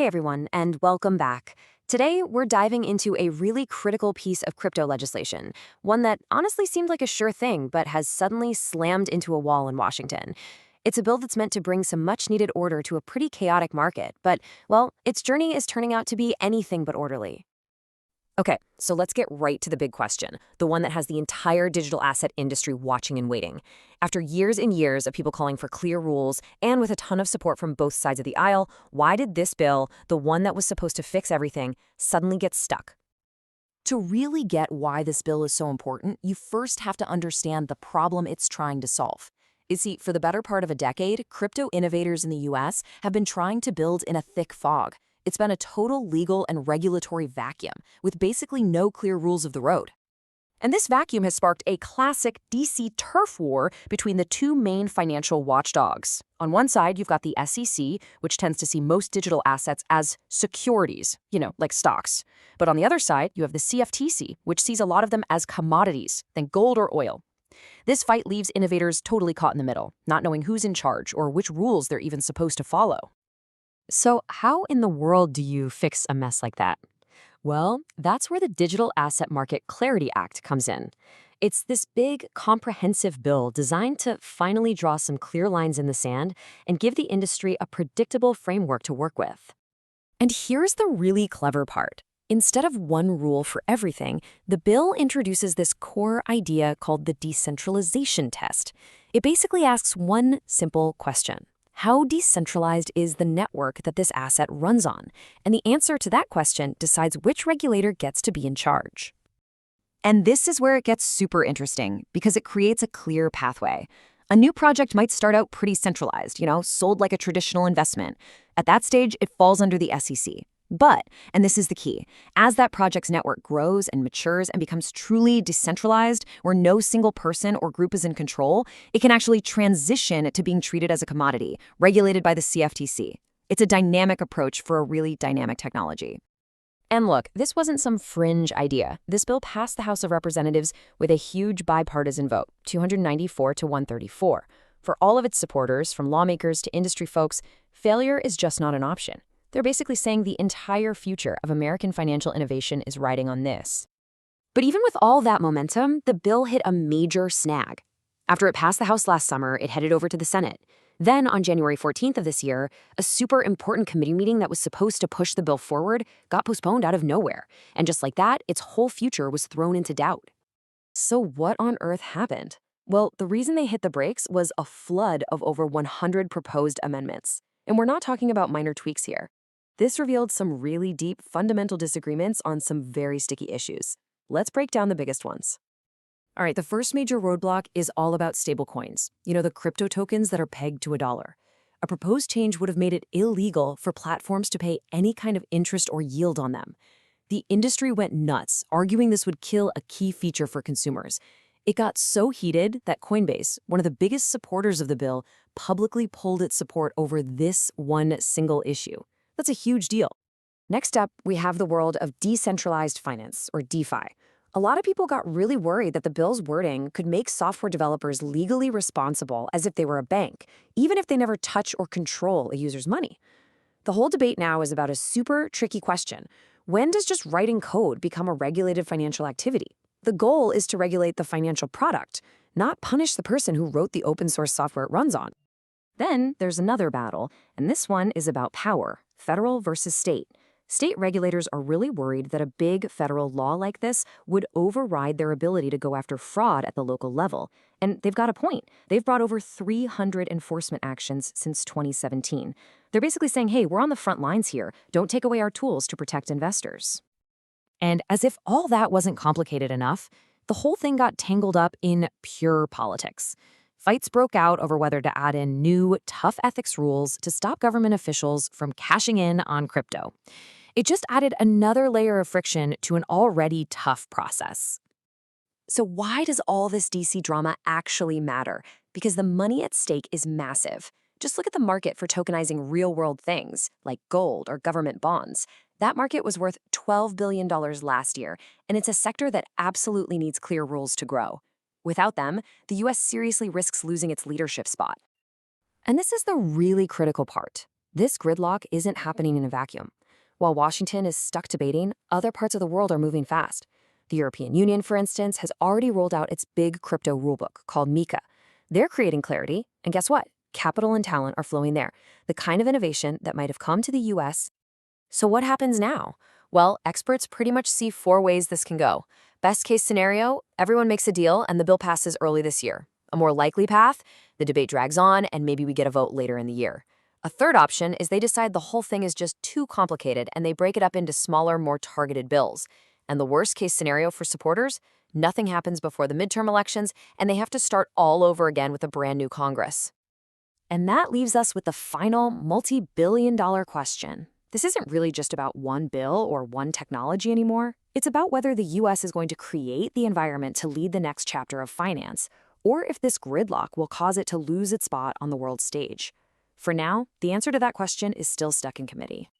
Hey everyone, and welcome back. Today, we're diving into a really critical piece of crypto legislation, one that honestly seemed like a sure thing, but has suddenly slammed into a wall in Washington. It's a bill that's meant to bring some much-needed order to a pretty chaotic market, but, well, its journey is turning out to be anything but orderly. Okay, so let's get right to the big question, the one that has the entire digital asset industry watching and waiting. After years and years of people calling for clear rules, and with a ton of support from both sides of the aisle, why did this bill, the one that was supposed to fix everything, suddenly get stuck? To really get why this bill is so important, you first have to understand the problem it's trying to solve. You see, for the better part of a decade, crypto innovators in the US have been trying to build in a thick fog. It's been a total legal and regulatory vacuum, with basically no clear rules of the road. And this vacuum has sparked a classic DC turf war between the two main financial watchdogs. On one side, you've got the SEC, which tends to see most digital assets as securities, like stocks. But on the other side, you have the CFTC, which sees a lot of them as commodities, think gold or oil. This fight leaves innovators totally caught in the middle, not knowing who's in charge or which rules they're even supposed to follow. So, how in the world do you fix a mess like that? Well, that's where the Digital Asset Market Clarity Act comes in. It's this big, comprehensive bill designed to finally draw some clear lines in the sand and give the industry a predictable framework to work with. And here's the really clever part. Instead of one rule for everything, the bill introduces this core idea called the decentralization test. It basically asks one simple question. How decentralized is the network that this asset runs on? And the answer to that question decides which regulator gets to be in charge. And this is where it gets super interesting, because it creates a clear pathway. A new project might start out pretty centralized, sold like a traditional investment. At that stage, it falls under the SEC. But, and this is the key, as that project's network grows and matures and becomes truly decentralized, where no single person or group is in control, it can actually transition to being treated as a commodity, regulated by the CFTC. It's a dynamic approach for a really dynamic technology. And look, this wasn't some fringe idea. This bill passed the House of Representatives with a huge bipartisan vote, 294 to 134. For all of its supporters, from lawmakers to industry folks, failure is just not an option. They're basically saying the entire future of American financial innovation is riding on this. But even with all that momentum, the bill hit a major snag. After it passed the House last summer, it headed over to the Senate. Then, on January 14th of this year, a super important committee meeting that was supposed to push the bill forward got postponed out of nowhere. And just like that, its whole future was thrown into doubt. So what on earth happened? Well, the reason they hit the brakes was a flood of over 100 proposed amendments. And we're not talking about minor tweaks here. This revealed some really deep, fundamental disagreements on some very sticky issues. Let's break down the biggest ones. All right, the first major roadblock is all about stablecoins, the crypto tokens that are pegged to a dollar. A proposed change would have made it illegal for platforms to pay any kind of interest or yield on them. The industry went nuts, arguing this would kill a key feature for consumers. It got so heated that Coinbase, one of the biggest supporters of the bill, publicly pulled its support over this one single issue. That's a huge deal. Next up, we have the world of decentralized finance, or DeFi. A lot of people got really worried that the bill's wording could make software developers legally responsible as if they were a bank, even if they never touch or control a user's money. The whole debate now is about a super tricky question. When does just writing code become a regulated financial activity? The goal is to regulate the financial product, not punish the person who wrote the open source software it runs on. Then there's another battle, and this one is about power, federal versus state. State regulators are really worried that a big federal law like this would override their ability to go after fraud at the local level. And they've got a point. They've brought over 300 enforcement actions since 2017. They're basically saying, hey, we're on the front lines here. Don't take away our tools to protect investors. And as if all that wasn't complicated enough, the whole thing got tangled up in pure politics. Fights broke out over whether to add in new, tough ethics rules to stop government officials from cashing in on crypto. It just added another layer of friction to an already tough process. So why does all this DC drama actually matter? Because the money at stake is massive. Just look at the market for tokenizing real-world things, like gold or government bonds. That market was worth $12 billion last year, and it's a sector that absolutely needs clear rules to grow. Without them, the US seriously risks losing its leadership spot. And this is the really critical part. This gridlock isn't happening in a vacuum. While Washington is stuck debating, other parts of the world are moving fast. The European Union, for instance, has already rolled out its big crypto rulebook called MiCA. They're creating clarity, and guess what? Capital and talent are flowing there, the kind of innovation that might have come to the US. So what happens now? Well, experts pretty much see 4 ways this can go. Best case scenario, everyone makes a deal and the bill passes early this year. A more likely path, the debate drags on and maybe we get a vote later in the year. A third option is they decide the whole thing is just too complicated and they break it up into smaller, more targeted bills. And the worst case scenario for supporters, nothing happens before the midterm elections and they have to start all over again with a brand new Congress. And that leaves us with the final multi-billion-dollar question. This isn't really just about one bill or one technology anymore. It's about whether the US is going to create the environment to lead the next chapter of finance, or if this gridlock will cause it to lose its spot on the world stage. For now, the answer to that question is still stuck in committee.